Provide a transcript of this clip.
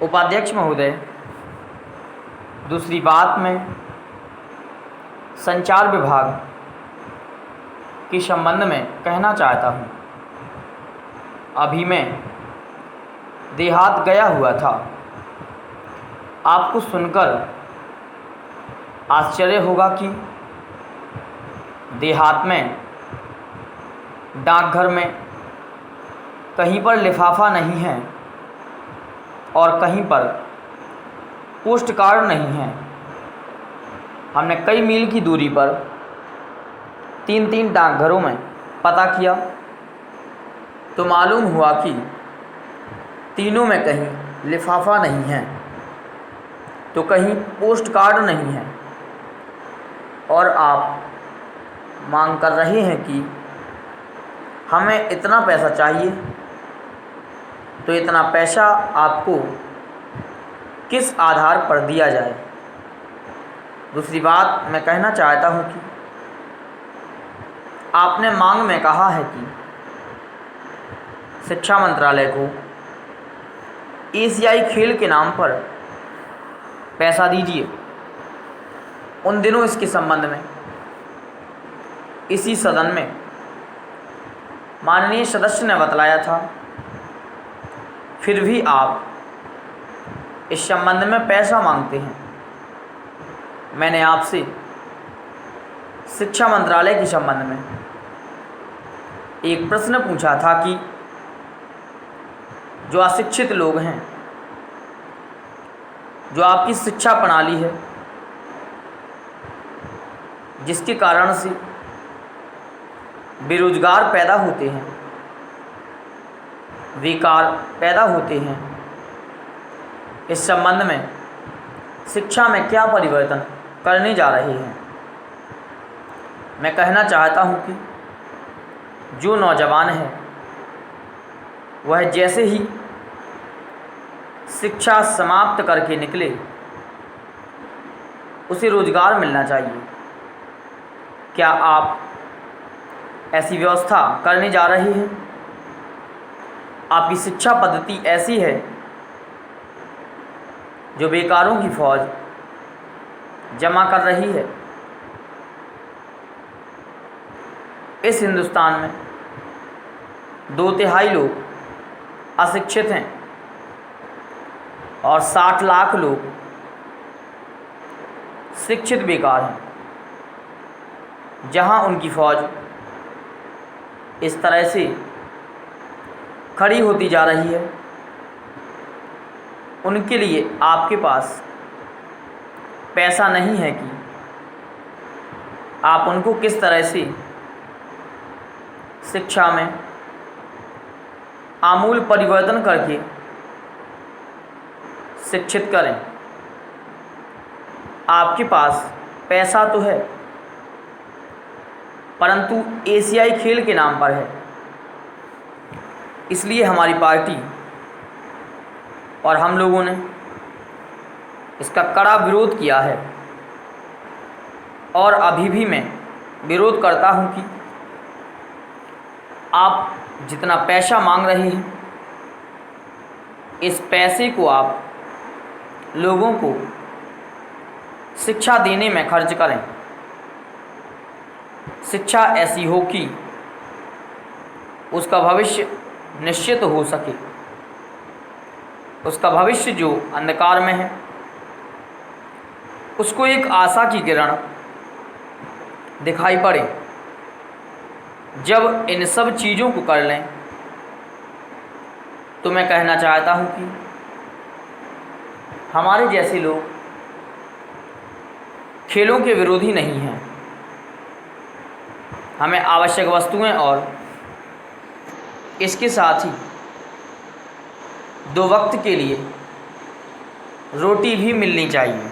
उपाध्यक्ष महोदय, दूसरी बात मैं संचार विभाग के संबंध में कहना चाहता हूँ। अभी मैं देहात गया हुआ था। आपको सुनकर आश्चर्य होगा कि देहात में डाकघर में कहीं पर लिफाफा नहीं है और कहीं पर पोस्ट कार्ड नहीं है। हमने कई मील की दूरी पर 3 डाकघरों में पता किया तो मालूम हुआ कि तीनों में कहीं लिफाफा नहीं है तो कहीं पोस्ट कार्ड नहीं है। और आप मांग कर रहे हैं कि हमें इतना पैसा चाहिए, तो इतना पैसा आपको किस आधार पर दिया जाए। दूसरी बात मैं कहना चाहता हूँ कि आपने मांग में कहा है कि शिक्षा मंत्रालय को एशियाई खेल के नाम पर पैसा दीजिए। उन दिनों इसके संबंध में इसी सदन में माननीय सदस्य ने बतलाया था, फिर भी आप इस संबंध में पैसा मांगते हैं। मैंने आपसे शिक्षा मंत्रालय के संबंध में एक प्रश्न पूछा था कि जो अशिक्षित लोग हैं, जो आपकी शिक्षा प्रणाली है, जिसके कारण से बेरोजगार पैदा होते हैं, बेकार पैदा होते हैं, इस संबंध में शिक्षा में क्या परिवर्तन करने जा रहे हैं। मैं कहना चाहता हूं कि जो नौजवान है वह जैसे ही शिक्षा समाप्त करके निकले उसे रोजगार मिलना चाहिए। क्या आप ऐसी व्यवस्था करने जा रहे हैं? आपकी शिक्षा पद्धति ऐसी है जो बेकारों की फौज जमा कर रही है। इस हिंदुस्तान में 2/3 लोग अशिक्षित हैं और 60 लाख लोग शिक्षित बेकार हैं। जहां उनकी फौज इस तरह से खड़ी होती जा रही है, उनके लिए आपके पास पैसा नहीं है कि आप उनको किस तरह से शिक्षा में आमूल परिवर्तन करके शिक्षित करें। आपके पास पैसा तो है, परंतु एशियाई खेल के नाम पर है। इसलिए हमारी पार्टी और हम लोगों ने इसका कड़ा विरोध किया है और अभी भी मैं विरोध करता हूं कि आप जितना पैसा मांग रहे हैं, इस पैसे को आप लोगों को शिक्षा देने में खर्च करें। शिक्षा ऐसी हो कि उसका भविष्य निश्चित हो सके, उसका भविष्य जो अंधकार में है उसको एक आशा की किरण दिखाई पड़े। जब इन सब चीज़ों को कर लें तो मैं कहना चाहता हूँ कि हमारे जैसे लोग खेलों के विरोधी नहीं हैं। हमें आवश्यक वस्तुएं और इसके साथ ही 2 वक्त के लिए रोटी भी मिलनी चाहिए।